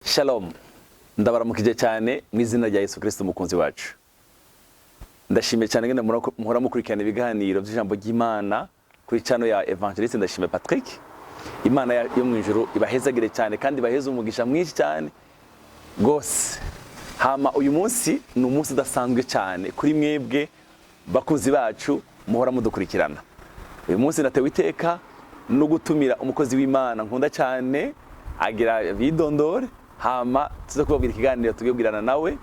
Shalom. Ndabaramukije cyane mu izina rya Yesu Kristo umukunzi wacu. Ndashimiye cyane ngene muhora mukurikirana ibiganiro by'ijambo ry'Imana kuri channel ya Evangeliste Ndashimiye Patrick. Imana yo mu ijuru ibahezagire cyane kandi baheze umugisha mwinshi cyane gose. Hama uyu munsi ni umunsi udasanzwe cyane kuri mwebwe bakuzi bacu muhora mudukurikirana. Uyu munsi natewe iteka no gutumira umukozi w'Imana nkunda cyane agira vidondore. Hama tuza kubabwira ikiganiro tugibwirana nawe.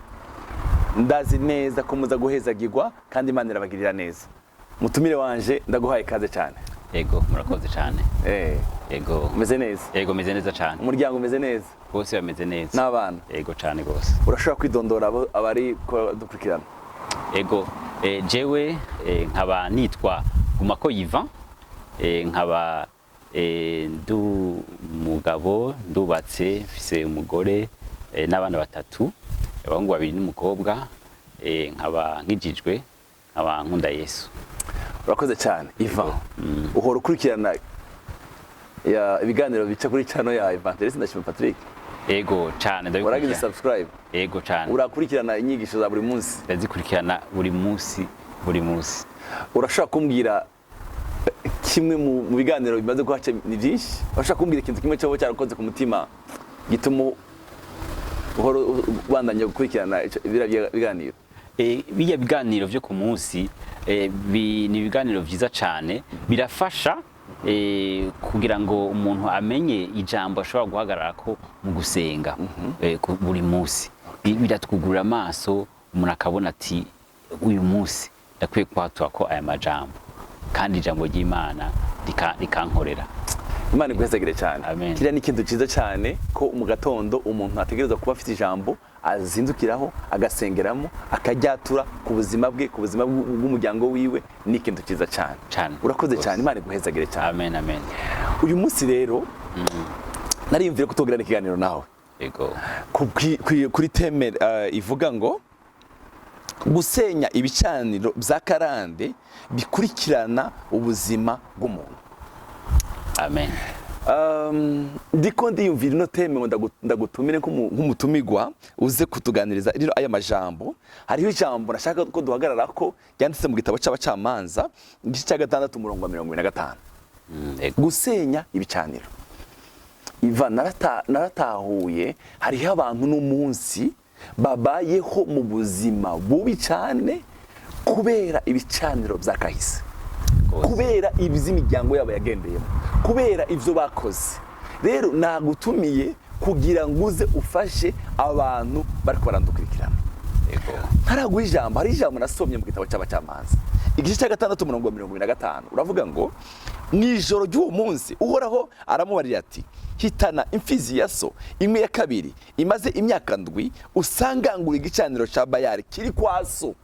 Ndazi neza ko muza guhezagirwa kandi Imana irabagirira neza. Mutumire wanje ndaguhaye kaze cyane. Yego murakoze cyane. Yego meze neza. Yego meze neza cyane. Umuryango meze neza. Bose bameze neza. N'abana. Yego cyane gose. Urashobora kwidondora abari ko dukurikirana. Yego jewe nkaba nitwa Gumako Ivan. Nkaba ndu mugabo ndubatse mfise umugore n'abana batatu abahungu babiri n'umukobwa nkaba nkijijwe nkaba nkunda Yesu. Urakoze cyane Ivan. Uhora ukurikirana ya ibiganiro bica kuri channel ya Evangeliste Ndashimiye Patrick. Yego cyane ndabikurikirana. Uragize subscribe. Yego cyane. Urakurikirana inyigisho za buri munsi. Ndazikurikirana buri munsi. Urashaka kumbwira kimwe mu biganiro bimaze guhaca ni byinshi? Urashaka kumbwira ikintu kimwe cyo cyarakoze ku mutima gituma uhoro bandanya gukurikirana ibira biganiro? Biya biganiro byo ku munsi ni ibiganiro byiza cyane birafasha kugira ngo umuntu amenye ijambo ashobora guhagarara ko mu gusenga buri munsi. Biratwugurura amaso umuntu akabona ati uyu munsi ndakwiye kwatura ko aya majambo kandi ijambo ry'Imana rikankorera. Imana igwezagire cyane. Kiriya ni ikintu cyiza cyane ko mu gatondo umuntu ategereza kuba afite ijambo azindukiraho agasengeramo akajyatura ku buzima bwe ku buzima bw'umuryango wiwe. Ni ikintu cyiza cyane. Urakoze cyane. Imana igwezagire cyane. Amen. Uyu munsi rero nariyumvire kutogirana ikiganiro nawe. Yego. Kuri teme ivuga ngo gusenya ibicaniro bya karande bikurikirana ubuzima bw'umuntu. Amen. Ndiko ndiyumvira ino teme ngo ndagutumire nk'umutumigwa uze kutuganiriza rero aya majambo. Hariho ijambo nashaka ko duhagarara ko yanditse mu gitabo cy'abacamanza igice cya 6 umurongo wa 25. Gusenya ibicaniro. Iva naratahuye hariho abantu n'umunsi babayeho mu buzima bubi cyane kubera ibicaniro byakahise, kubera iby'imiryango yabo yagendeyemo, kubera ivyo bakoze. Rero nagutumiye kugira ngo uze ufashe abantu bari barandukurikirana. Haraguha ijambo, hari ijambo nasomye mu gitabo cy'abacamanza igice cya 6 umurongo wa 25. Uravuga ngo mwijoro ry'uwo munsi Uhoraho aramubarira ati hitana imfizi ya so imwe ya kabiri imaze imyaka ndwi usangangura igicaniro cya Bayali kiri kwa so.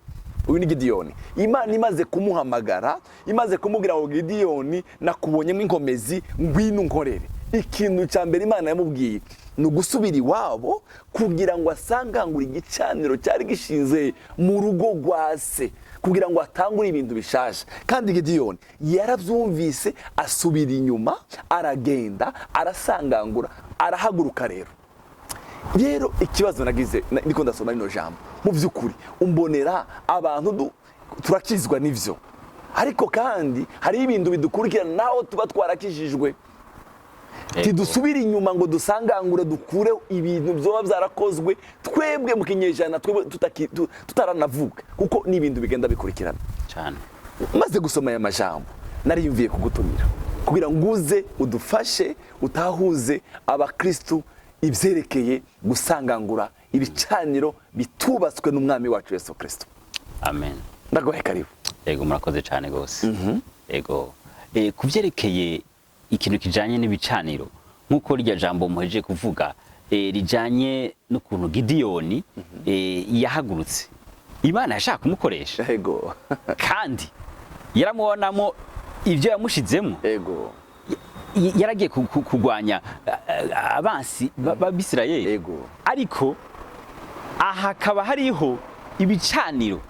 Uyu ni Gideyoni. Imana imaze kumuhamagara, imaze kumubwira ngo Gideyoni nakubonyemo inkomezi ngwino nkorere. Ikintu cya mbere Imana yamubwiye ni ugusubira iwabo kugira ngo asangangure igicaniro cyari gishinze mu rugo rwa se kugira ngo atangure ibintu bishasha. Kandi Gideyoni yarabyumvise asubira inyuma aragenda arasangangura arahaguruka. Rero ikibazo nagize niko ndasoma rino jambo mu byukuri umbonera abantu turakizwa n'ivyo, ariko kandi hari ibintu bidukurikirana naho tuba twarakijijwe. Tidusubira inyuma ngo dusangangure dukure ibintu byoba byarakozwe twebwe mu kinyejana twebwe tutaranavuga kuko ni ibintu bigenda bikurikirana cyane. Maze gusoma aya majambo nariyumviye kugutumira kugira ngo uze udufashe utahuze abakristo ibyerekeye gusangangura ibicaniro bitubatswe n'umwami wacu Yesu Kristo. Amen. Ndagohe karibu. Yego murakoze cyane gose. Yego kuvyerekeye ikintu kijanye n'ibicaniro nkuko rya jambo muheje kuvuga rijanye n'ukuntu Gideyoni yahagurutse Imana yashaka kumukoresha. Yego. Kandi yaramubonamo ivyo yamushizemo. Yego. Yaragiye kugwanya abansi b'Abisirayeli. Yego. Ariko aha kaba hariho ibicaniro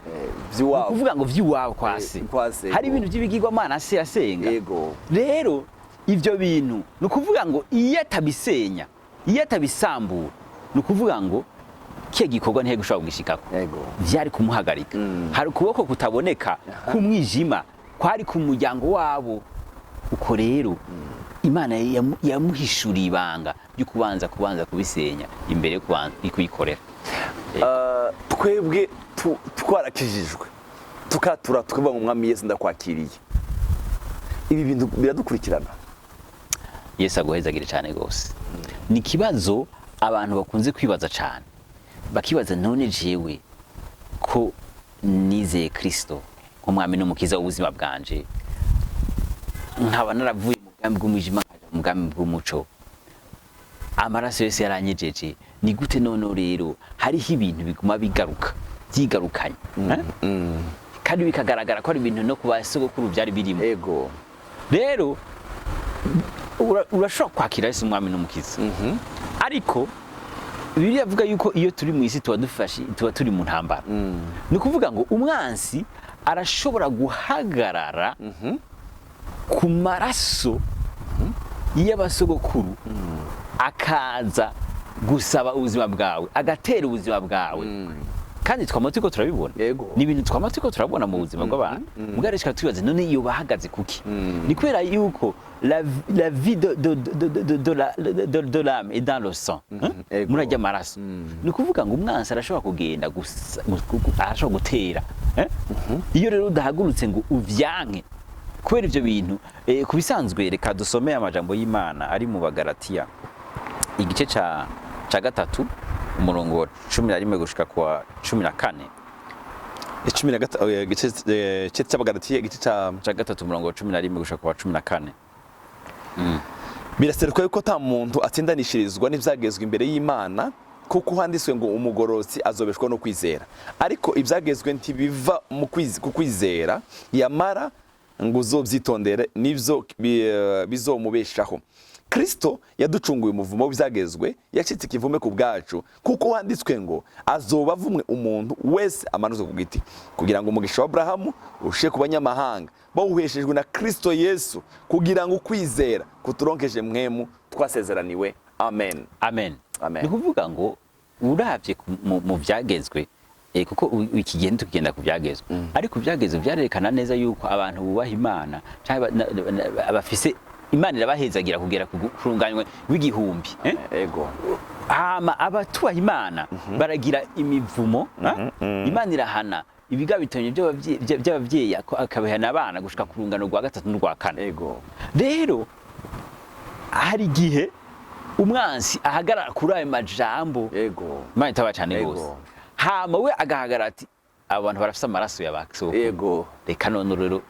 vy'iwabo, kuvuga ngo vy'iwabo kwase. Hari ibintu by'ibigirwamana se yasenga. Yego. Rero ivyo bintu no kuvuga ngo iyo atabisenya iyo atabisambura nukuvuga ngo kiye gikorwa ntihe gushobora kugishikako vyari kumuhagarika hari ukuboko kutaboneka kumwijima kwari ku muryango wabo uko rero Imana yamuhishuriye ibanga ryo kubanza kubisenya imbere yo kuyikorera. Twebwe twarakijijwe tukatura tukavuga ngo Mwami Yesu ndakwakiriye, ibi bintu biradukurikirana. Yesu aguhezagire cyane gose. Ni kibazo abantu bakunze kwibaza cyane, bakibaza none jewe ko nizeye Kristo nk'umwami n'umukiza w'ubuzima bwanje, nkaba naravuye mu bwami bw'umwijima mu bwami bw'umuco, amaraso yose yaranyejeje, ni gute none rero hariho ibintu biguma byigarukanye kandi bikagaragara ko ari ibintu no kuba sogokuru byari birimo. Ego rero urashobora kwakira Yesu umwami n'umukiza, ariko Bibiliya avuga yuko iyo turi mu isi tuba turi mu ntambara. Ni kuvuga ngo umwansi arashobora guhagarara ku maraso y'abasogokuru akaza gusaba ubuzima bwawe, agatera ubuzima bwawe, kandi twamatiko turabibona. Ni ibintu twamatiko turabona mu buzima bw'abantu. Mugarishika twibaze none iyo bahagaze kuki? Ni kwera yuko la vie de l'âme est dans le sang, murajya maraso. Ni kuvuga ngo umwansi arashobora kugenda arashobora gutera. Iyo rero udahagurutse ngo uvyanke kubera ivyo bintu, kubisanzwe reka dusome amajambo y'Imana ari mu Bagalatiya igice ca gatatu umurongo wa 11 gushika kwa 14. Igice cy'Abagalatiya igice ca gatatu umurongo wa 11 gushika kwa 14. Biraseruka yuko ta muntu atsindanishirizwa n'ivyagezwe imbere y'Imana, kuko handitswe ngo umugororotsi azobeshwa no kwizera. Ariko ivyagezwe ntibiva mu kwizera, yamara ngo uzovyitondere nivyo bizomubeshaho. Kristo yaducunguye umuvumo w'ivyagezwe, yacitse ikivume ku bwacu, kuko handitswe ngo azoba avumwe umuntu wese amanuzwe ku giti, kugira ngo umugisha wa Abrahamu ushe ku banyamahanga bawuheshejwe na Kristo Yesu, kugira ngo ukwizera kuturonkeje mwemu twasezeraniwe. Amen. Amen. Ni kuvuga ngo uravye mu vyagezwe, kuko iki gihe tugenda ku vyagezwe, ariko vyagezwe vyarerekana neza yuko abantu bubaha Imana abafise Imana irabahezagira kugera kurunganywe w'igihumbi. Ego hama abatubaha Imana baragira imivumo. Imana irahana ibigabitanyo by'abavyeyi akabihana abana gushika ku rungano rwa gatatu n'urwa kane. Ego rero hari gihe umwansi ahagarara kuri ayo majambo. Ego Imana itaba cyane gose, hama we agahagarara ati abantu barafise amaraso y'abakso. Ego reka none rero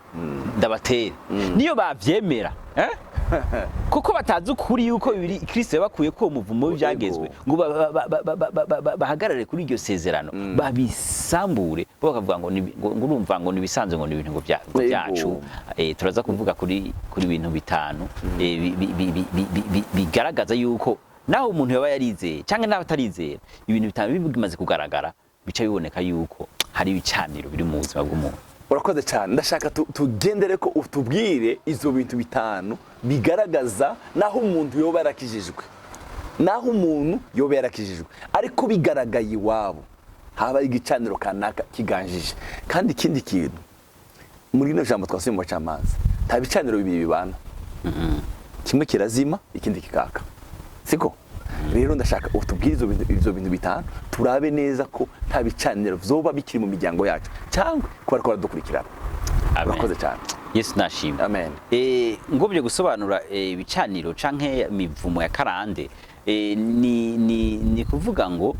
ndabatere. Niyo bavyemera kuko batazi ukuri yuko Kristo yabakuye ko umuvumo w'ivyagezwe ngo bahagarare kuri iryo sezerano, babisambure bakavuga ngo urumva ngo nibisanzwe ngo nibintu ngo byacu. Turaza kuvuga kuri ibintu bitanu bigaragaza yuko naho umuntu yaba yarizeye cyangwa naho atarizeye, ibintu bitanu bimaze kugaragara bica biboneka yuko hari ibicaniro biri mu buzima bw'umuntu. Urakoze cyane. Ndashaka tugendere ko utubwire izo bintu bitanu bigaragaza naho umuntu yoba yarakijijwe, ariko bigaragaye iwabo haba igicaniro kanaka kiganjije. Kandi ikindi kintu muri ino jambo twasubiye mu bacamanza, nta bicaniro bibiri bibana, kimwe kirazima ikindi kikaka, siko? Rero ndashaka utubwire izo bintu bitanu, turabe neza ko nta bicaniro vyoba bikiri mu miryango yacu cyangwa ko bariko dukurikirana. Urakoze cyane. Yesu nashimye. Amen. Ngobye gusobanura ibicaniro canke imivumo ya karande, ni kuvuga ngo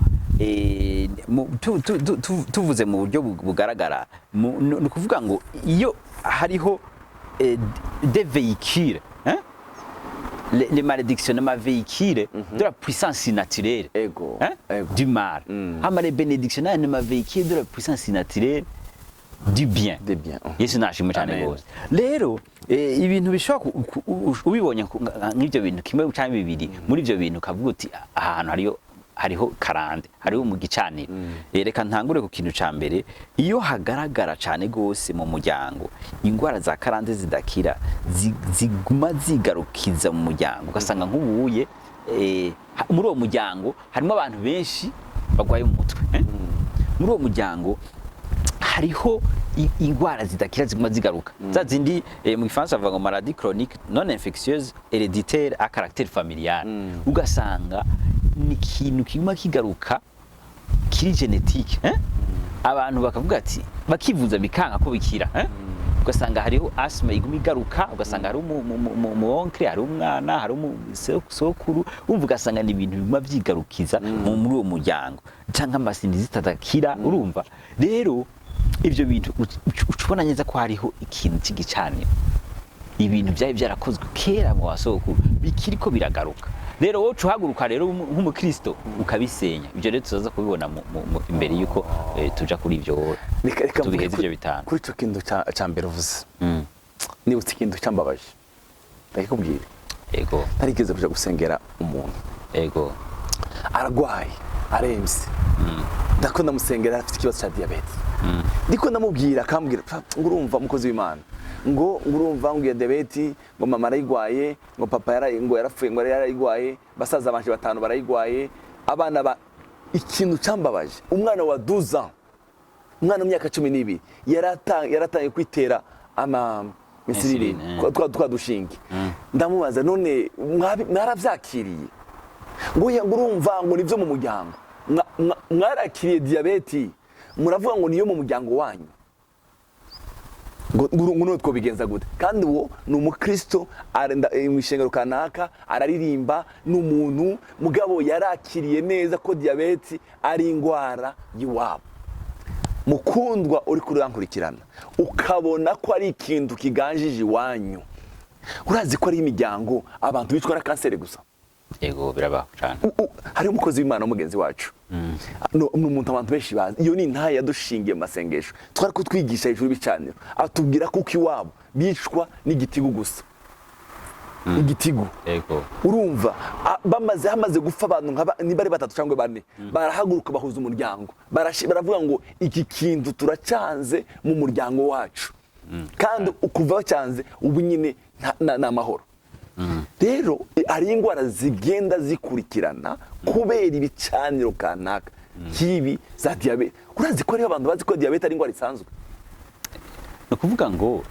tuvuze mu buryo bugaragara, ni kuvuga ngo iyo hariho des véhicules, les malédictions, ma véhicule de la puissance naturelle du mal. Les bénédictions, ma véhicule de la puissance naturelle du bien. Yesu nashimwe cyane gose. Rero ibintu bishobora ubibonye nk'ibyo bintu kimwe cyangwa bibiri, muri ibyo bintu kavuga uti ahantu hariho karande, hariho mu gicaniro. Reka ntangure ku kintu ca mbere, iyo hagaragara cyane gose mu muryango ingwara za karande zidakira ziguma zigarukiza mu muryango, ugasanga nk'ubuye muri uwo muryango harimo abantu benshi bagwaye mu mutwe muri uwo muryango hariho ingwara zidakira ziguma zigaruka za zindi mu gifaransa bavuga ngo maladie chronique non infectieuse héréditaire à caractère familial ugasanga ni ikintu kiguma kigaruka kiri genetique abantu bakavuga ati bakivuza bikanga ko bikira ugasanga hariho asthma iguma igaruka ugasanga hari mu onkre hari umwana hari umusokuru umva ugasanga ni ibintu biguma vyigarukiza muri uwo muryango canke amasindi zitadakira urumva rero ivyo bintu ucubona neza ko hariho ikintu cy'igicaniro ibintu byaye byarakozwe kera mu basokuru bikiriko biragaruka rero wowe uhaguruka rero nk'umukristo ukabisenya ibyo rero tuzaza kubibona imbere yuko tuja kuri ivyo tubiheze ivyo bitanu kuri ico kintu ca mbere uvuze nibutse ikintu cyambabaje ndakubwira ego ntarigeze kuja gusengera umuntu ego aragwaye aremse ndakunda musengera afite ikibazo ca diabete ndiko ndamubwira akambwira ngo urumva umukozi w'Imana ngo urumva ngo diabete ngo mama arayigwaye ngo papa yarapfuye ngo yarayigwaye basaza banje batanu barayigwaye abana ikintu cambabaje umwana wa 12 ans umwana w'imyaka 12 yaratangiye kwitera insuline twa dushinge ndamubaza none mwaravyakiriye ngo urumva ngo nivyo mu muryango mwarakiriye diabete muravuga ngo niyo mu muryango wanyu ngo two bigenza gute kandi uwo ni umukristo arenda mu ishengero kanaka araririmba n'umuntu mugabo yarakiriye neza ko diabete ari ingwara yiwabo mukundwa uri kurankurikirana ukabona ko ari ikintu kiganjije iwanyu urazi ko ari imiryango abantu bitwa na kanseri gusa ego birabaho cyane hari umukozi w'Imana mugenzi wacu n'umuntu abantu benshi bazi iyo ni ntaye yadushingiye masengesho twari kutwigisha ijuru bicaniro atubwira kuko iwabo bicwa n'igitigu gusa igitigu ego urumva hamaze gupfa abantu niba ari 3 cyangwa 4 barahaguruka bahuza umuryango baravuga ngo iki kintu turacanze mu muryango wacu kandi ukuva bacyanze ubu nyine n'amahoro rero ari ingwara zigenda zikurikirana kubera ibicaniro kanaka kibi za diabete urazi ko ari abantu bazi ko diabete ari ingwara isanzwe no kuvuga ngo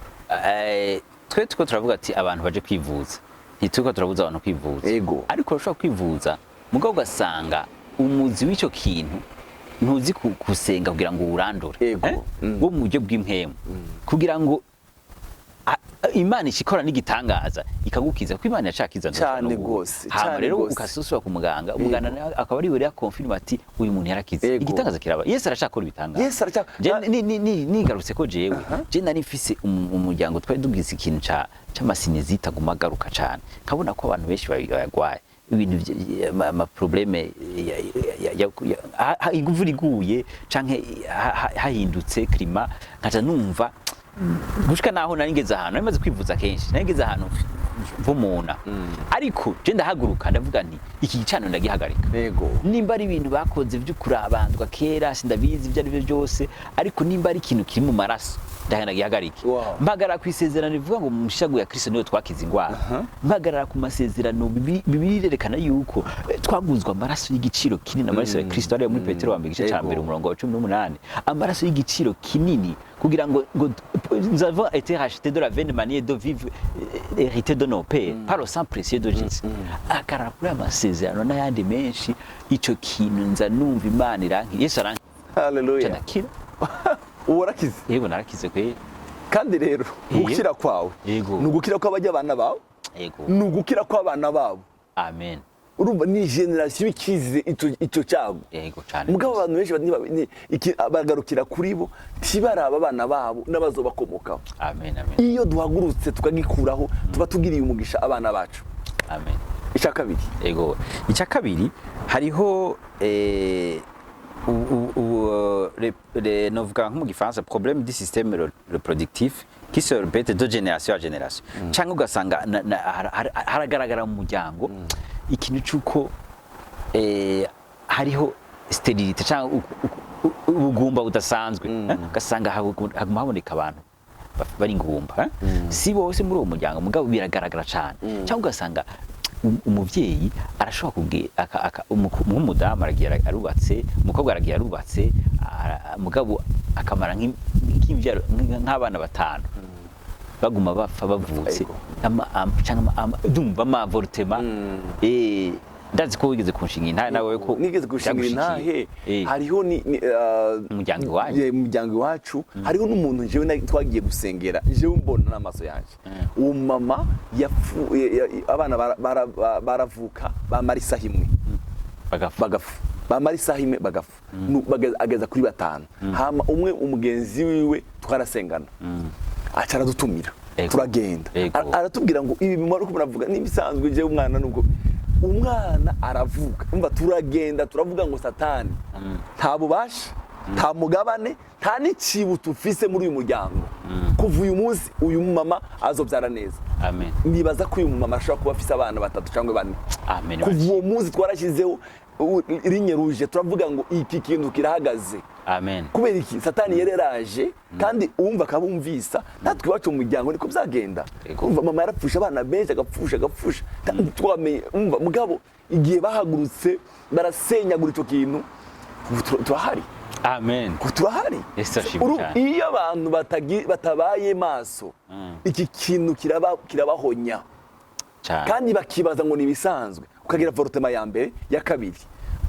twe tuko turavuga ati abantu baje kwivuza ntituko turabuza abantu kwivuza ariko urashobora kwivuza mugabo ugasanga umuzi w'icyo kintu ntuzi kusenga kugira ngo urandure wo mu buryo bw'impemu kugira ngo Imana ishikora n'igitangaza ikagukiza ko Imana yacakiza cyane gose cyane rero ukasusura ku muganga umuganga akaba ari we confirm ati uyu muntu yarakize igitangaza kiraba Yesu arashakora ibitangaza Yesu arashaka nigarutse ko jewe je nari mfise umuryango twari dugize ikintu c'amasinizita gumagaruka cyane kabona ko abantu benshi bayagwaye ibintu ama probleme iguvura iguye canke hahindutse klima nkaja numva gushika naho naringeze ahantu namaze kwivuza kenshi naringeze ahantu vumuna ariko je ndahaguruka ndavuga nti iki gicaniro ndagihagarika yego nimba ari ibintu bakoze vy'ukurabandwa kera sindabizi ibyo ari byo byose ariko nimba ari ikintu kiri mu maraso ndahenda gihagarike mpagara ku isezerano rivuga ngo mu mushago ya Kristo niwe twakiza ingwara mpagarara ku masezerano Bibiliya irerekana yuko twaguzwa amaraso y'igiciro kinini amaraso ya Kristo ari muri Petero wa mbere igice ca mbere umurongo wa 18 amaraso y'igiciro kinini kugira ngo nous avons été rachetés de la vaine manière de vivre hérité de nos pères par le sang précieux de Jésus akarara kuri amasezerano n'ayandi menshi ico kintu nza numva Imana iranki Yesu aranki haleluya Uwarakize yego narakize kwe kandi rero gukira kwawe nugukira ko abajya abana bawe yego nugukira ko abana babo amen urumva ni generation ikize icyo cyago yego cyane mugabo abantu benshi bagarukira kuri bo tibaraba abana babo n'abazobakomokaho amen amen iyo duhagurutse tukagikuraho tuba tugiriye umugisha abana bacu amen icyakabiri yego icyakabiri hariho novuga mu gifaransa problème du système reproductif qui se répète de génération à génération cyangwa ugasanga haragaragara mu muryango ikintu cyuko hariho sterilité cyangwa ubugumba budasanzwe ugasanga haguma haboneka abantu bari ingumba si bose muri uwo muryango mugabo biragaragara cyane cyangwa ugasanga umuvyeyi arashobora kubwira nk'umudamu aragiye arubatse, umukobwa aragiye arubatse, mugabo akamara nk'imvyaro nk'abana batanu baguma bapfa bavutse ndumva amavortema ndazi ko wigeze kunshinga intahe nawe ko nigeze gushinga intahe hariho umuryango iwacu hariho n'umuntu jewe twagiye gusengera jewe mbona n'amaso yanje uwo mama abana baravuka bamara isaha imwe bagafu bamara isaha imwe bagafu ageza kuri batanu hama umwe umugenzi wiwe twarasengana aca aradutumira turagenda aratubwira ngo ibi bimara uko muravuga n'ibisanzwe jewe umwana nubwo umwana aravuka umva turagenda turavuga ngo satani nta bubasha nta mugabane nta n'ikibu tufise muri uyu muryango kuva uyu munsi uyu mama azobyara neza amen nibaza ko uyu mama ashobora kuba afise abana batatu cyangwa bane amen kuva uwo munsi twarashyizeho rinye ruje turavuga ngo iki kintu kirahagaze amen kubera iki satani yereraje kandi umva kabumvisa natwe iwacu mu muryango niko byagenda umva mama yarapfusha abana benshi agapfusha twamenye umva mugabo igihe bahagurutse barasenyagura icyo kintu turahari amen turahari iyo abantu batabaye maso iki kintu kirabahonya kandi bakibaza ngo nibisanzwe ukagira vorotema ya mbere ya kabiri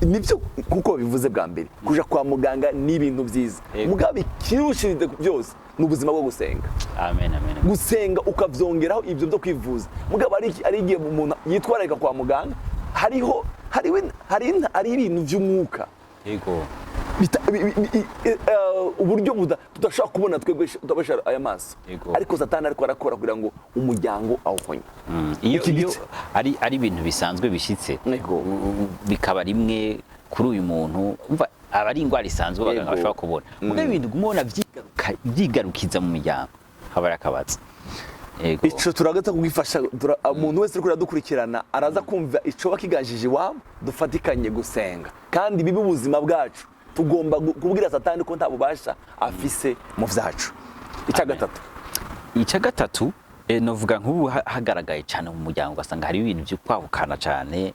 nibyo kuko bivuze bwa mbere kuja kwa muganga ni ibintu byiza mugabo ikirushirije byose ni ubuzima bwo gusenga amen gusenga ukavyongeraho ibyo byo kwivuza mugabo ari igihe umuntu yitwararika kwa muganga hari ibintu by'umwuka yego uburyo tudashaka kubona twebwe tutabasha aya maso ariko satani ariko arakora kugira ngo umuryango awuhonye iyo ari ibintu bisanzwe bishitse bikaba rimwe kuri uyu muntu umva aba ari ingwara isanzwe baganga bashobora kubona mugabo ibintu gumona byigarukiza mu muryango haba yakabatse ico turagata kugifasha umuntu wese uri kudukurikirana araza kumva ico bakigajije iwabo dufatikanye gusenga kandi bibe ubuzima bwacu tugomba kubwira satani ko nta bubasha afise mu vyacu. Icya gatatu novuga nk'ubu hagaragaye cyane mu muryango ugasanga hari ibintu byo kwahukana cyane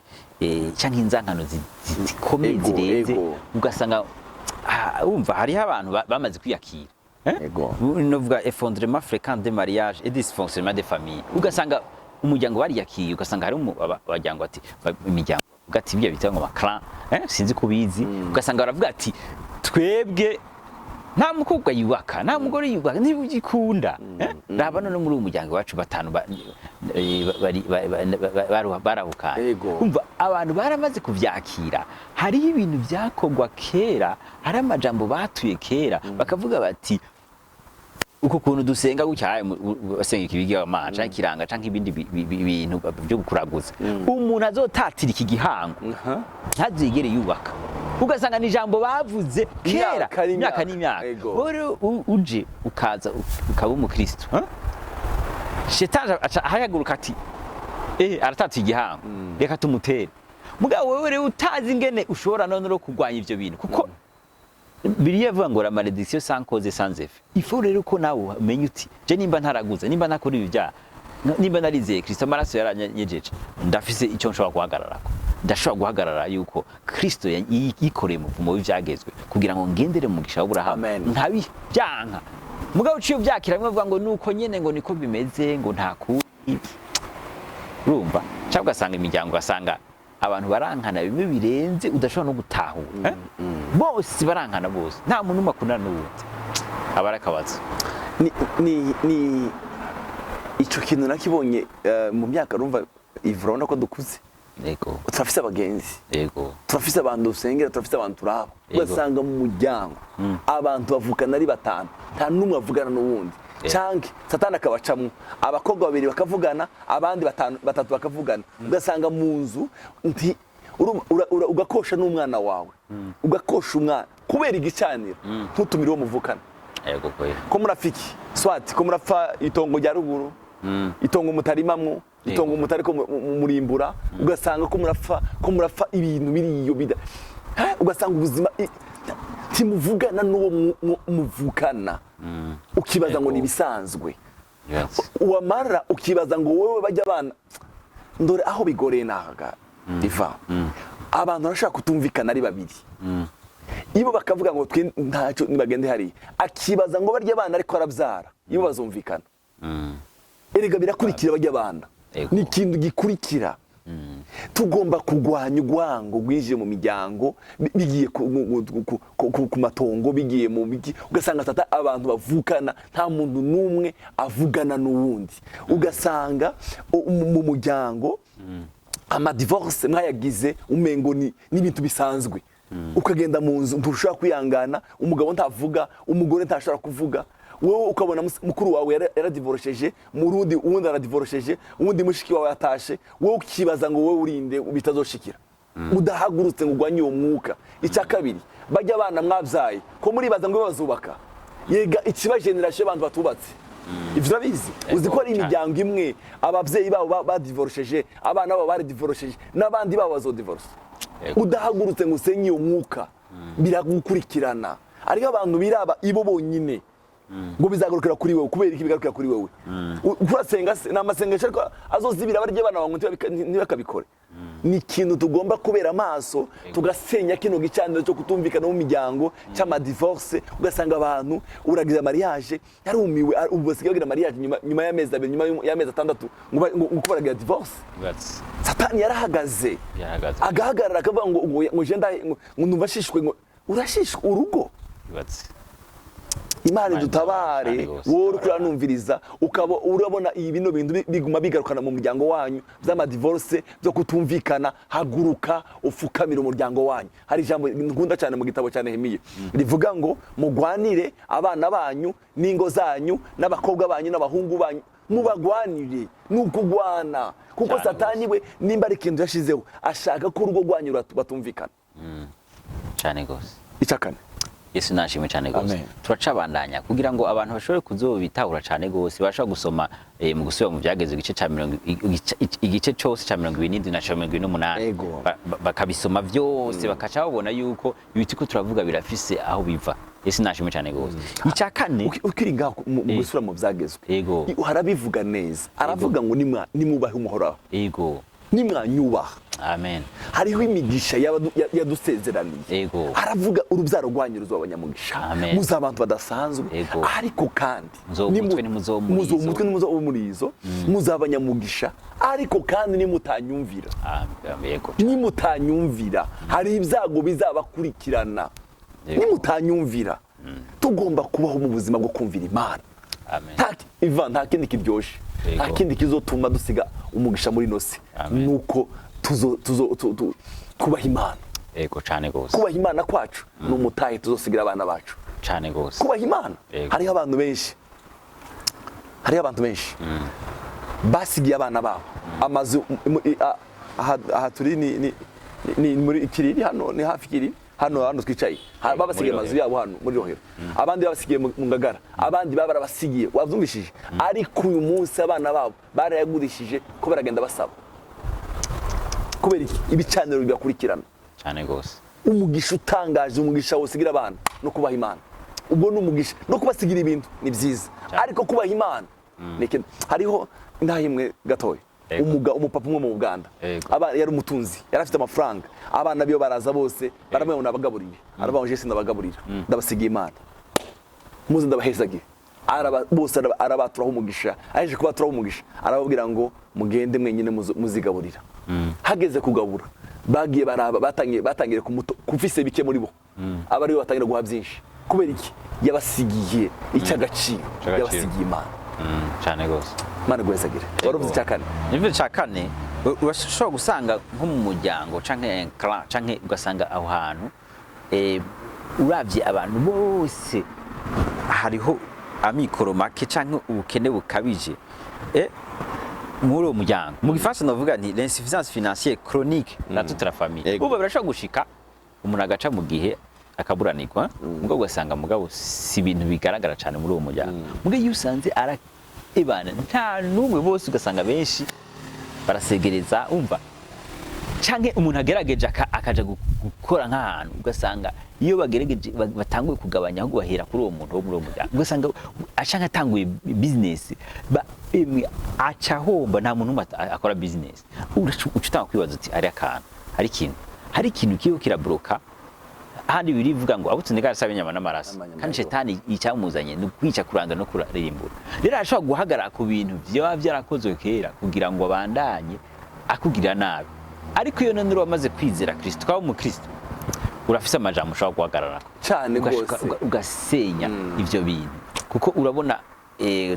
cyangwa inzankano zikomeye zirenze ugasanga wumva hariho abantu bamaze kwiyakira novuga effondrement fréquent de mariage et dysfonctionnement de famille ugasanga umuryango wariyakiye ugasanga hari abajyango ati imiryango ugati ibyo bitanga amakran sinzi kubizi ugasanga baravuga ati twebwe nta mukobwa yubaka nta mugore yubaka ntibugikunda rabana no muri umuryango wacu batanu barahukana umva abantu baramaze kuvyakira hari ibintu byakogwa kera hari amajambo batuye kera bakavuga bati uko kuntu dusenga gutyaye basenga ikibiga amanje kiranga canke ibindi bintu byo gukuraguza umuntu azotatira iki gihango ntazigere yubaka ugasanga ni jambo bavuze kera imyaka n'imyaka uje ukaza ukaba umukristo shetani Haguruka ati aratatira igihango reka tumutere mugabo wewe rero utazi ingene ushobora none ro kugwanya ivyo bintu kuko Biriya vuga ngo la malédiction sans cause sans effet. Il faut rero ko nawe umenye uti je nimba ntaraguza nimba nakora ibya nimba narizeye Kristo amaraso yaranyejeje ndafise icyo nshobora guhagararako ndashobora guhagarara yuko Kristo yikoreye mu vumo w'ivyagezwe kugira ngo ngendere mu gisha w'Abraham ntabi byanka mugabo uciye byakira bimwe vuga ngo nuko nyene ngo niko bimeze ngo nta kuri urumva cyangwa gasanga imiryango gasanga abantu barankana bimwe birenze udashobora no gutahura bose barankana bose nta muntu makuna n'ubundi abarakabaza ni ico kintu nakibonye mu myaka rumva ivrona ko dukuze yego turafise abagenzi yego turafise abantu usengera turafise abantu turaba ugasanga mu muryango abantu bavukana ari batanu nta numwe avugana n'uwundi canke satani akabacamwe abakobwa babiri bakavugana abandi batatu bakavugana ugasanga mu nzu nti ugakosha n'umwana wawe ugakosha umwana kubera igicaniro ntutumire uwo muvukana yego ko murafiki swati ko murapfa itongo rya ruguru itongo mutarimamwo itongo mutariko murimbura ugasanga ko murapfa ibintu biriyo bida ugasanga ubuzima timuvugana n'uwo muvukana ukibaza ngo nibisanzwe wamara ukibaza ngo wewe bajya abana ndore aho bigoreye nahaga iva abantu barashaka kutumvikana ari babiri ibo bakavuga ngo twe ntacyo nibagende hari akibaza ngo barya abana ariko arabyara ibo bazumvikana erega birakurikira barya abana ni ikintu gikurikira tugomba kugwanya urwango rwinjiye mu miryango bigiye ku matongo bigiye mu migi ugasanga tata abantu bavukana nta muntu numwe avugana n'uwundi ugasanga mu muryango ama divorce mwayagize umengo ni ibintu bisanzwe ukagenda mu nzu ntushaka kwihangana umugabo ntavuga umugore ntashobora kuvuga wowe ukabona mukuru wawe yaradivorosheje murundi uwundi aradivorosheje uwundi mushiki wawe yatashe wowe ukibaza ngo wowe urinde bitazoshikira udahagurutse ngo ugwanye uwo mwuka icya kabiri bajya abana mwabyaye ko muribaza ngo bazubaka yega ikiba generation y'abantu batubatse ivyo urabizi uzi ko ari imiryango imwe abavyeyi babo badivorosheje abana babo baradivorosheje n'abandi babo bazodivorce udahagurutse ngo usenye uwo mwuka biragukurikirana ariko abantu biraba ibo bonyine ngo bizagarukira kuri wewe kubera iki bigarukira kuri wewe urasenga n'amasengesho ariko azozibira barye bana bangu ntibakabikore ni ikintu tugomba kubera amaso tugasenya kino gicaniro cyo kutumvikana mu miryango cy'ama divorce ugasanga abantu uragize mariage yarumiwe ubasigaye bagira mariage nyuma y'amezi abiri nyuma y'amezi 6 ngo kubaragira divorce satani yarahagaze agahagarara akavuga ngo je ndumva shishwe ngo urashishwe urugo Imana dutabare wowe uri kuranumviriza ukaba urabona ibino bintu biguma bigarukana mu muryango wanyu by'ama divorce byo kutumvikana haguruka ufukamira umuryango wanyu hari ijambo nkunda cyane mu gitabo cya Nehemiya rivuga ngo mugwanire abana banyu n'ingo zanyu n'abakobwa banyu n'abahungu banyu mubagwanire n'ukugwana kuko satani we nimba ari ikintu yashizeho ashaka ko urugo rwanyu batumvikana cyane gose icyakane Yesu nashimwe cyane gose turacabandanya kugira ngo abantu bashobore kuzobitahura cyane gose bashaka gusoma mu gusubira mu byageze igice cyose cya 27 na 28 bakabisoma byose bakaca babona yuko ibitiko turavuga birafise aho biva Yesu nashimwe cyane gose icyakane ukiringa mu gusubira mu byagezwe harabivuga neza aravuga ngo nimubahe umuhoraho nimwanyubaha amen hariho imigisha yadusezeraniye aravuga urubyaro rwanyu ruz'abanyamugisha muza abantu badasanzwe ariko kandi muzomutwe n'umurizo muz'abanyamugisha ariko kandi nimutanyumvira hari ibyago bizabakurikirana nimutanyumvira tugomba kubaho mu buzima bwo kumvira Imana nta kindi kiryoshe nta kindi kizotuma dusiga umugisha muri nose nuko kubaha Imana cyane gose kubaha Imana kwacu n'umutahe tuzosigira abana bacu cyane gose kubaha Imana hariho abantu benshi basigiye abana babo amazu aha turi ni muri Kiriri hano ni hafi Kiriri hano twicaye babasigiye amazu yabo hano muri Rohero abandi babasigiye mu Ngagara abandi barabasigiye wavyumvishije ariko uyu munsi abana babo barayagurishije ko baragenda basaba kubera iki ibicaniro bigakurikirana cyane gose umugisha utangaje umugisha wosigira abana no kubaha Imana ubwo n'umugisha no kubasigira ibintu ni byiza ariko kubaha Imana hariho ndahimwe gatoya umupapa umwe mu Uganda yari umutunzi yari afite amafaranga abana biyo baraza bose baramubona abagaburire arabaje sinabagaburira ndabasigiye Imana muze ndabahezagiye bose arabaturaho umugisha aje kubaturaho umugisha arababwira ngo mugende mwenyine muzigaburira hageze kugabura bagiye batangiye kufise bike muri bo abari batangira guha byinshi kubera iki yabasigiye icy'agaciro yabasigiye Imana cyane gose Mana gwezagire waruvuze cyakane nivuze cyakane urashobora gusanga nko mu muryango canke ugasanga aho hantu uravye abantu bose hariho amikoro make canke ubukene bukabije muri uwo muryango mu gifaransa navuga nti l'insuffisance financière chronique na toute la famille ubu birashobora gushika umuntu agaca mu gihe akaburanirwa ubwo ugasanga mugabo si ibintu bigaragara cyane muri uwo muryango muge yusanze ibana nta numwe bose ugasanga benshi barasegereza umva canke umuntu agerageje akaja gukora nk'ahantu ugasanga iyo bagerageje batanguye kugabanya aho bahera kuri uwo muntu wo muri uwo muryango ugasanga ashaka atanguye business aca homba nta muntu akora business ucutanga kwibaza uti hari ikintu kiyo kirabroka ahandi birivuga ngo abutse ndega sabe nyama n'amaraso kandi shetani icyamuzanye no kwica kuranda no kurarimbura rero ashobora guhagarara ku bintu byo byarakozwe kera kugira ngo abandanye akugira nabi ariko iyo none wamaze kwizera Kristo kwa umukristo urafise amajambo ushobora guhagarara cyane gose ugasenya ivyo bintu kuko urabona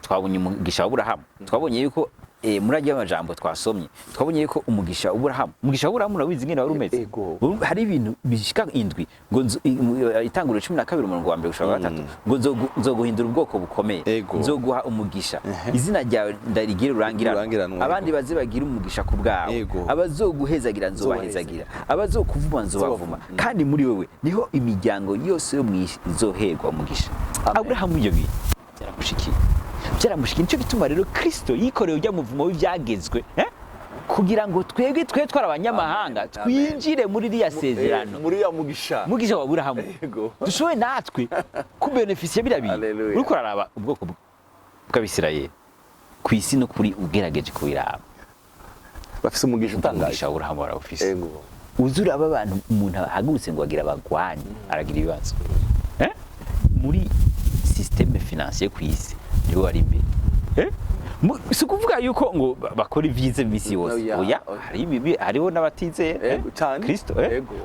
twabonye umugisha w'Aburahamu twabonye yuko muri ajya amajambo twasomye twabonye yuko umugisha w'Aburahamu urawizi ngene wari umeze hari ibintu bishika indwi ngo itanguro 12 umurongo wa mbere gushaka gatatu ngo nzoguhindura ubwoko bukomeye nzoguha umugisha izina ryawe ndarigira urangiranwa abandi baze bagira umugisha ku bwawe abazoguhezagira nzobahezagira abazokuvuma nzobavuma kandi muri wewe niho imiryango yose yo mwizoherwa umugisha Aburahamu ibyo bintu byaramushikiye nico gituma rero Kristo yikoreye ujya muvumo w'ibyagezwe kugira ngo twebwe twara abanyamahanga twinjire muri riya sezerano muri ya mugisha wa Aburahamu dushoboye natwe kubeneficia birabiye uriko raraba ubwoko bw'Abisirayeli ku isi no kuri ugerageje kubiraba bafise umugisha utangaje Aburahamu barabufise uzura aba bantu umuntu ahagurutse ngo agira abagwanyi aragira ibibazo muri systeme financier ku isi nibo bari imbere si kuvuga yuko ngo bakora ivyize misi yose oya hariho n'abatizeye Kristo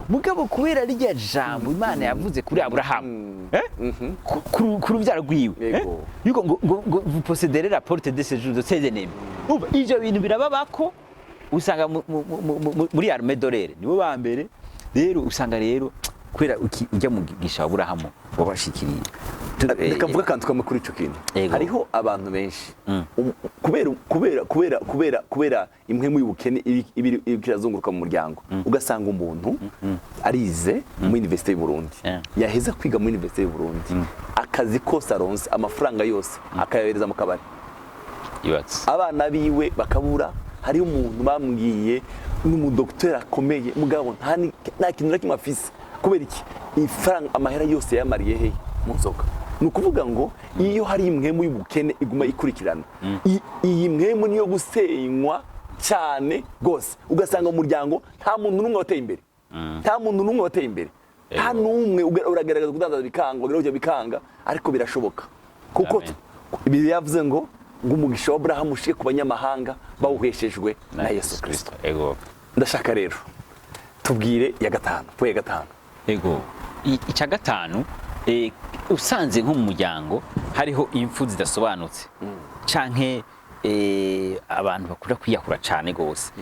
mugabo kubera rya jambo Imana yavuze kuri Aburahamu ku rubyaro rwiwe yuko ngo vous posséderez la porte de séjour de ses ennemis ivyo bintu birababako usanga muri armée d'orere nibo ba mbere rero usanga rero kwera ujya mugisha Aburahamu wabashikiriye reka mvuga kandi twama kuri ico kintu hariho abantu benshi kubera imwe mu y'ubukene ibikirazunguruka mu muryango ugasanga umuntu arize mu Université y'u Burundi yaheza kwiga mu Université y'u Burundi akazi kose aronse amafaranga yose akayohereza mu kabari abana biwe bakabura hari umuntu bambwiye n'umudokteur akomeye mugabo nta kintu na kimwe afise kubera iki ifaranga amahera yose yamariye he mu nzoga nukuvuga ngo iyo hari imwemu y'ubukene iguma ikurikirana iyi mwemu niyo gusenywa cyane gose ugasanga mu muryango nta muntu numwe wateye imbere nta numwe uragerageza kudandaza bikanga biro bikanga ariko birashoboka kuko ibi yavuze ngo umugisha wa Aburahamu ushike ku banyamahanga bawuheshejwe na Yesu Kristo ndashaka rero tubwire ya gatanu icya gatanu usanze nko mu muryango hariho impfu zidasobanutse canke abantu bakunda kwiyahura cane gose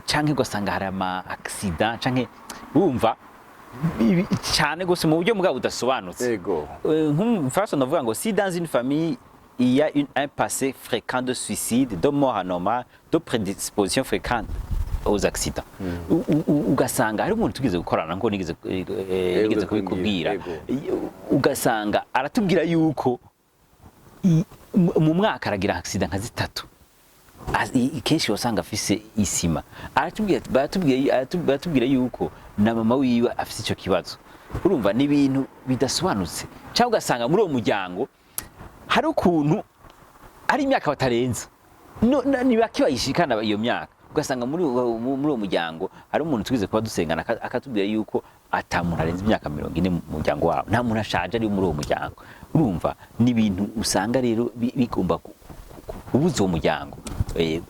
canke ugasanga hari ama accident canke wumva cyane gose mu buryo bwabo budasobanutse nk'umfasha navuga ngo si dans une famille il y a un passé fréquent de suicide, de mort anormale, de prédisposition fréquente aux accidents. Ugasanga hari umuntu tugeze gukorana ngo nigeze kubikubwira ugasanga aratubwira yuko mu mwaka aragira accident nka zitatu kenshi wasanga afise isima aratubwira yuko na mama wiwe afise icyo kibazo urumva ni ibintu bidasobanutse cyangwa ugasanga muri uwo muryango hari ukuntu ari imyaka batarenza ni bake bayishikana iyo myaka ugasanga muri uwo muryango hari umuntu twize kuba dusengana akatubwira yuko atamuntu arenze imyaka 40 mu muryango wabo nta muntu ashaje ari muri uwo muryango urumva ni ibintu usanga rero bigomba kubuza uwo muryango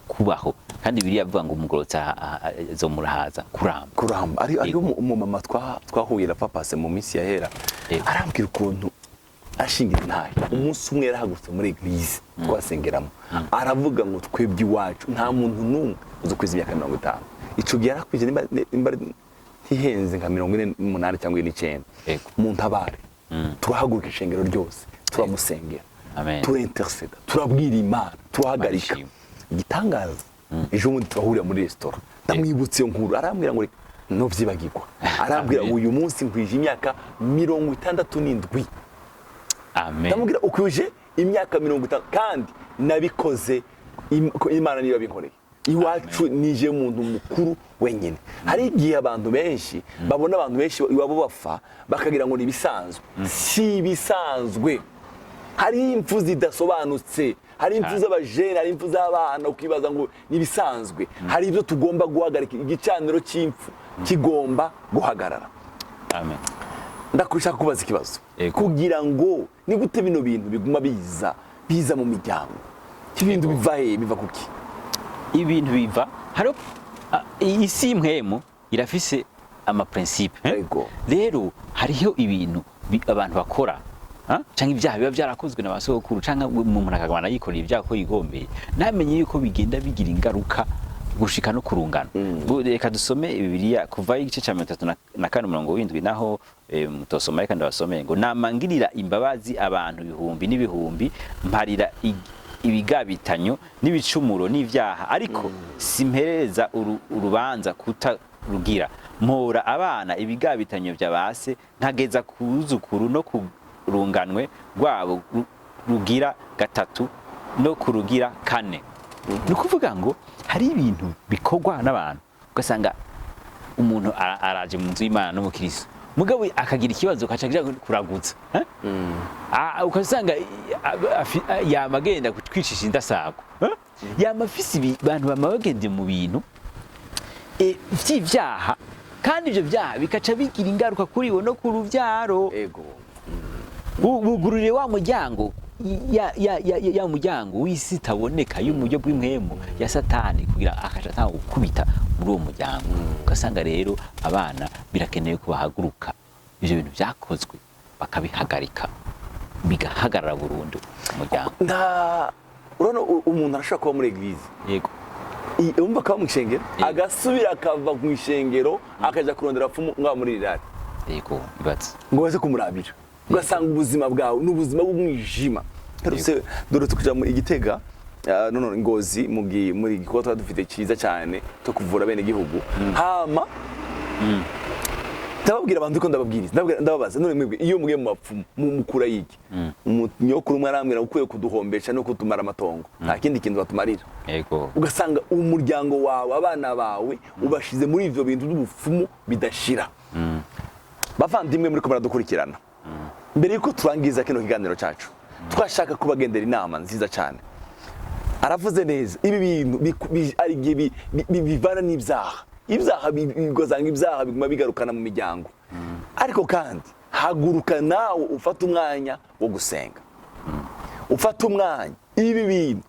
kubaho kandi biri yavuga ngo umugorotsa zo murahaza kuramba ari umumama twahuye na papase mu minsi yahera arambwira ukuntu ashingira ntaye umunsi umwe yarahagutse muri eglise twasengeramo aravuga ngo twebwe iwacu nta muntu numwe uzo kwiza imyaka 50 ico gihe yarakwije nimba hihenze nka 48 cyangwa 9 mu ntabare turahaguruka ishengero ryose turamusengera turinterceda turabwira Imana turahagarika igitangaza ejo bundi turahurira muri restaurant ndamwibutse iyo nkuru arambwira ngo no vyibagirwa arambwira uyu munsi nkwije imyaka 67 amen ndamubwira ukuje imyaka 50 kandi nabikoze Imana niyo binkoreye iwacu nije umuntu mukuru wenyine. Hari igihe abantu benshi babona abantu benshi iwabo bafa bakagira ngo ni bisanzwe. Si bisanzwe. Hari impfu zidasobanutse, hari impfu z'abajene, hari impfu z'abana, ukibaza ngo ni bisanzwe. Hari ibyo tugomba guhagarika, igicaniro cy'impfu kigomba guhagarara. Amen. Ndakushaka kubaza ikibazo kugira ngo ni gute bino bintu biguma biza mu miryango. Ibintu biva he, biva kuki? Ibintu biva haro isi impwemo irafise ama principe. Rero hariho ibintu abantu bakora cyangwa ibyaha biba byarakozwe n'abasokuru cyangwa umuntu akagabana yikorera ibyaha ko yigombeye, namenye yuko bigenda bigira ingaruka gushika no kurungana. Reka dusome Bibiliya kuva igice cya 34:7 naho mutosoma kandi basomeye ngo namangirira imbabazi abantu ibihumbi n'ibihumbi, mparira ibigabitanyo n'ibicumuro n'ivyaha, ariko simpereza urubanza kutarugira. Mpora abana ibigabitanyo by'abase, nkageza kuzukuru no kurunganwe rwabo rugira gatatu no kurugira kane. Nukuvuga ngo hari ibintu bikorwa n'abantu ugasanga umuntu araje mu nzu y'Imana n'umukristo, mugabo akagira ikibazo kacagira kuragutsa, ukasanga yamagenda kutwicisha indasago, yamafisi abantu bamagende mu bintu vy'ivyaha, kandi ivyo vyaha bikaca bigira ingaruka kuri wo no ku ruvyaro. Bugurure wa muryango ya muryango w'isi taboneka y'umujyo bw'imwemo ya Satani kugira akaja nta gukubita muri uwo muryango. Ugasanga rero abana birakenewe ko bahaguruka ivyo bintu byakozwe bakabihagarika bigahagarara burundu umuryango. Urano umuntu arashaka kuba muri eglise, yego, umva akaba mu ishengero agasubira akava mu ishengero akaja kurondera apfumu ngwa muri rirari, yego, ibatse ngo baze kumurabira. Ugasanga ubuzima bwawe n'ubuzima bw'umwijima. Dore tukuja mu Igitega none Ngozi muri gikota dufite cyiza cyane to kuvura bene gihugu. Hama ndababwira abantu ko ndababwiriza, ndababaza none mwebwe iyo mugiye mu bapfumu mukura yiki? Nyokuru mwarambwira ukwiye kuduhombesha no kutumara amatongo, nta kindi kintu batumarira. Yego, ugasanga umuryango wawe, abana bawe ubashize muri ivyo bintu by'ubupfumu bidashira. Bavandimwe muri ko baradukurikirana, mbere yuko turangiza kino kiganiro cyacu twashaka kubagendera inama nziza cyane. Aravuze neza ibi bintu ari bivana n'ibyaha, bigozanga ibyaha biguma bigarukana mu miryango. Ariko kandi haguruka nawe ufata umwanya wo gusenga, ufata umwanya ibi bintu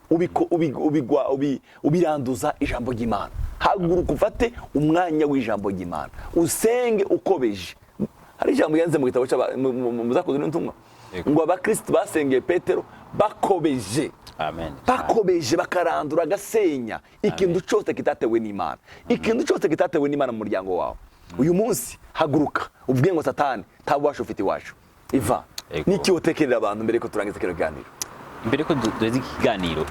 ubiranduza ijambo ry'Imana. Haguruka ufate umwanya w'ijambo ry'Imana, usenge ukobeje. Hari ijambo yanze mu gitabo muzakoze n'intumwa ngo abakristo basengeye Petero bakobeje. Amen. Bakobeje bakarandura agasenya ikintu cyose kitatewe n'Imana, ikintu cyose kitatewe n'Imana mu muryango wawe. Uyu munsi haguruka ubwiye ngo Satani tabasha ufite iwacu iva. Niki utekerera abantu mbere ko turangiza kino kiganiro? Mbere ko duheze ikiganiro,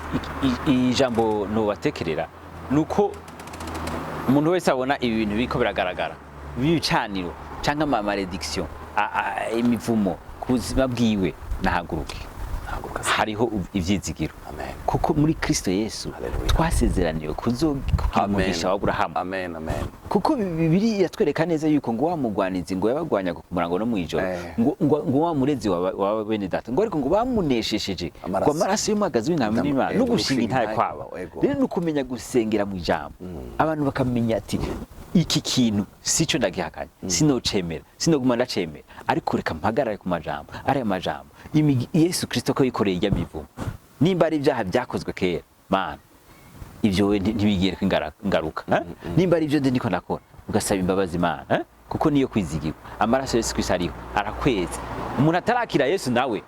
ijambo no batekerera nuko umuntu wese abona ibintu biko biragaragara by'ibicaniro cyangwa ama malediction imivumo kuzima bwiwe nahaguruke. Hariho ivyizigiro. Kuko muri Kristo Yesu twasezeraniwe kuzomugisha wa Abrahamu. Amen, amen. Kuko Bibiliya yatwereka neza yuko ngo wamugwanizi ngo yabagwanya ku murango no mwijoro, ngo wamurezi wa bene data, ngo ariko ngo bamuneshesheje ngo amaraso y'umagazi w'intama n'Imana no gushinga intare kwabo. Rero nukumenya gusengera mu ijambo, abantu bakamenya ati iki kintu sico ndagihakanye, sinocemera, sinoguma ndacemera, ariko reka mpagarare ku majambo, ari amajambo Yesu Kristo ko yikoreye ijya mivumo. Nimba ari ibyaha byakozwe kera, mana ibyo we ntibigire ingaruka. Nimba ari ibyo ndiko nakora, ugasaba imbabazi Imana, kuko niyo kwizigirwa. Amaraso Yesu Kristo ariho arakweze. Umuntu atarakira Yesu nawe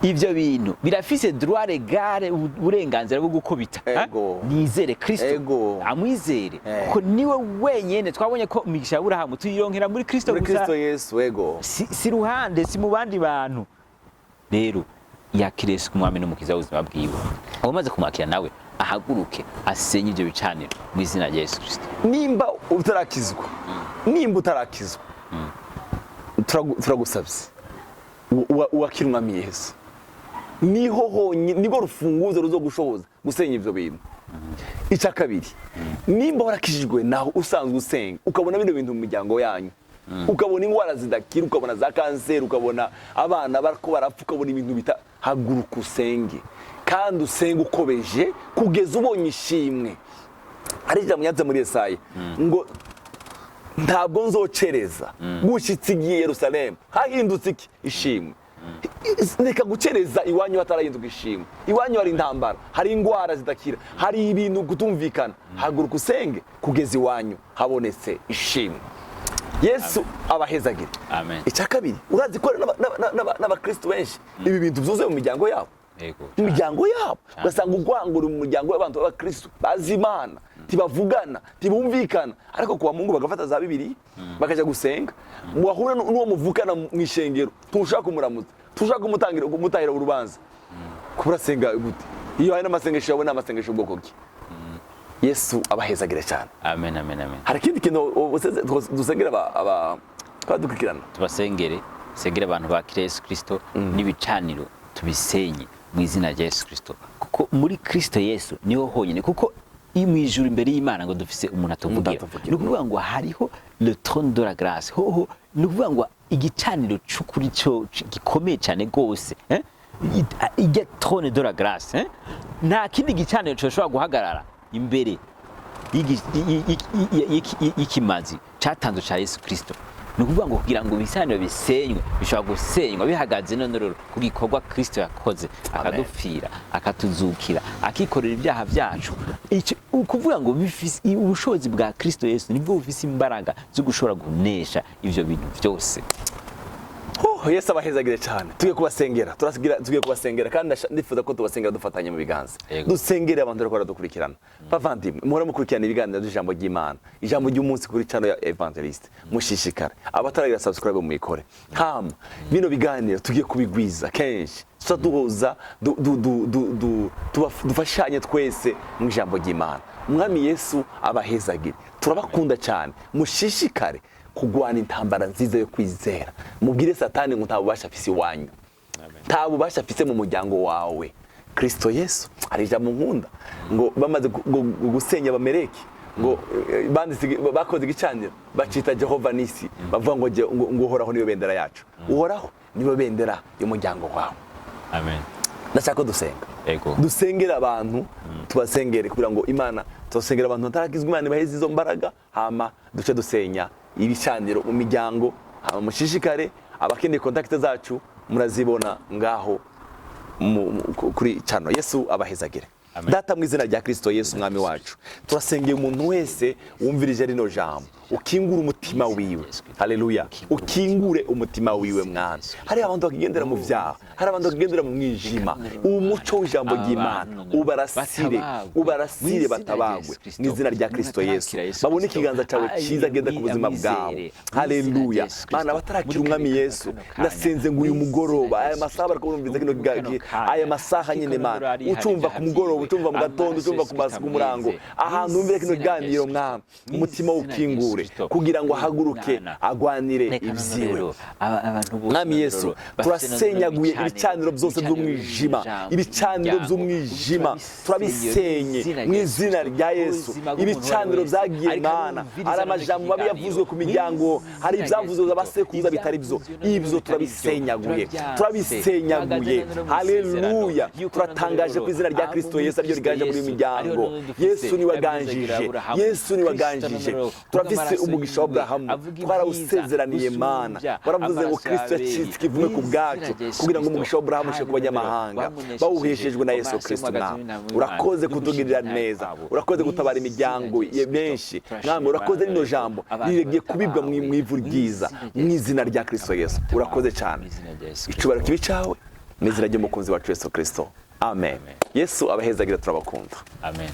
ivyo bintu birafise droit légal, uburenganzira bwo gukubita. Nizere Kristo, amwizere kuko niwe wenyene. Twabonye ko imigisha y'Abrahamu tuyironkera muri Kristo gusa, Kristo Yesu. Si ruhande, si mu bandi bantu. Rero yakire Yesu kumwami n'umukiza w'ubuzima bwiwe. Abamaze kumwakira nawe ahaguruke asenye ibyo bicaniro mu izina rya Yesu Kristo. Nimba utarakizwa, turagusabye wakira umwami Yesu. Niho honyine nigo rufunguzo ruzogushoboza gusenya ivyo bintu. icya kabiri nimba warakijijwe naho usanzwe usenga ukabona bino bintu mu miryango yanyu ukabona indwara zidakira ukabona za kanseri ukabona abana barako barapfa ukabona ibintu bita haguruka usenge kandi usenge ukobeje kugeza ubonye ishimwe. Hari ijambo yavuze muri Yesaya ngo ntabwo nzocereza gushitsa igiye Yerusalemu hahindutse iki ishimwe. Reka gucereza iwanyu hatarahinduka ishimwe. Iwanyu hari intambara, hari indwara zidakira, hari ibintu kutumvikana. Haguruka usenge kugeza iwanyu habonetse ishimwe. Yesu abahezagire. Amen. Icya kabiri urazi ko n'abakristo benshi ibi bintu byuzuye mu miryango yabo. Mu miryango yabo ugasanga urwangura mu muryango w'abantu b'abakristo bazi Imana tibavugana tibumvikana ariko kuwa Mungu bagafata za Bibiliya bakaja gusenga muhura n'uwo muvukana mu ishengero tushaka kumuramutsa tushaka kumutahira urubanza kubura senga gute iyo hari n'amasengesho yabo n'amasengesho ubwoko bwe. Yesu abahezagire cyane. Amen, amen, amen. Hari ikindi kintu dusengera twadukirana tubasengere sengera abantu ba Yesu Kristo n'ibicaniro tubisenye mu izina rya Yesu Kristo kuko muri Kristo Yesu niho honyine kuko mu ijuru imbere y'Imana ngo dufise umuntu atuvugira. Ni ukuvuga ngo hariho le trône de la grâce hoho ni ukuvuga ngo igicaniro cy'ukuri cyo gikomeye cyane gose ijya trône de la grâce nta kindi gicaniro cyoshobora guhagarara imbere y'ikimazi cyatanzwe cya Yesu Kristo. Ni ukuvuga ngo kugira ngo ibisaniro bisenywe bishobora gusenywa bihagaze none ku gikorwa Kristo yakoze akadupfira akatuzukira akikorera ibyaha byacu. Ukuvuga ngo ubushobozi bwa Kristo Yesu nibwo bufise imbaraga zo gushobora gunesha ivyo bintu byose. Yesu abahezagire cyane. Tugiye kubasengera kandi ndifuza ko tubasengera dufatanye mu biganza. Dusengere abantu bariko baradukurikirana. Bavandimwe muhora mukurikirana ibiganiro by'ijambo ry'Imana. Ijambo ry'umunsi kuri channel ya Evangelist. Mushishikare. Abataragira subscribe muyikore. Hama bino biganiro tugiye kubigwiza kenshi. Duhuza dufashanye twese mu ijambo ry'Imana. Umwami Yesu abahezagire. Turabakunda cyane. Mushishikare kugwana intambara nziza yo kwizera. Mubwire Satani ngo ntabubasha afise iwanyu. Ntabubasha afise mu muryango wawe. Kristo Yesu ari ijambo nkunda ngo bamaze gusenya Abameleki ngo bakoze igicaniro bacita Jehova Nisi bavuga ngo uhoraho niyo bendera yacu. Uhoraho niyo bendera y'umuryango wawe. Amen. Ndashaka dusenga. Ego. Dusengera abantu tubasengere kugira ngo Imana tubasengera abantu ntarakizwa Imana baheze izo mbaraga hama duce dusenya ibicaniro mu miryango. Hama mushishikare abakeneye contact zacu murazibona ngaho kuri channel. Yesu abahezagire. Data mu izina rya Kristo Yesu mwami wacu turasengeye umuntu wese wumvirije rino jambo ukingura umutima wiwe. Haleluya. Ukingure umutima wiwe mwana. Hari abantu bakigendera mu vyaha, hari abantu bakigendera mu mwijima. Umuco w'ijambo ry'Imana ubarasire batabagwe mu izina rya Kristo Yesu. Babone ikiganza cyawe cyiza genda ku buzima bwawe. Haleluya. Mana batarakira umwami Yesu ndasenze ngo uyu mugoroba aya masaha bariko bumviza kino gagi aya masaha nyine Mana ucumva ku mugoroba ucumva mu gatondo ucumva ku masiku murango ahantu umvire kino ganiro mwami umutima ukingure kugira ngo ahaguruke agwanire ibyiwe. Mwami Yesu turasenyaguye ibicaniro byose by'umwijima, ibicaniro by'umwijima turabisenye mu izina rya Yesu. Ibicaniro byagiye Mana ari amajambo mabi yavuzwe ku miryango, hari ibyavuzwe abasekuruza bitari byo, ibyo turabisenyaguye. Haleluya. Turatangaje ku izina rya Kristo Yesu aryo riganje muri miryango. Yesu ni waganjije, Yesu ni waganjije. Turafise umugisha wa Abrahamu twarawusezeraniye Mana. Baravuze ngo Kristo yacitse kivume ku bwacu kugira ngo umugisha wa Abrahamu ushe ku banyamahanga bawuheshejwe na Yesu Kristo. Urakoze kutugirira neza, urakoze gutabara imiryango menshi mwami. Urakoze rino jambo rigiye kubibwa mu ivu ryiza mu izina rya Kristo Yesu. Urakoze cyane. Icubaro kibi cawe mu izina ry'umukunzi wacu Yesu Kristo. Amen. Yesu abahezagira turabakunda. Amen.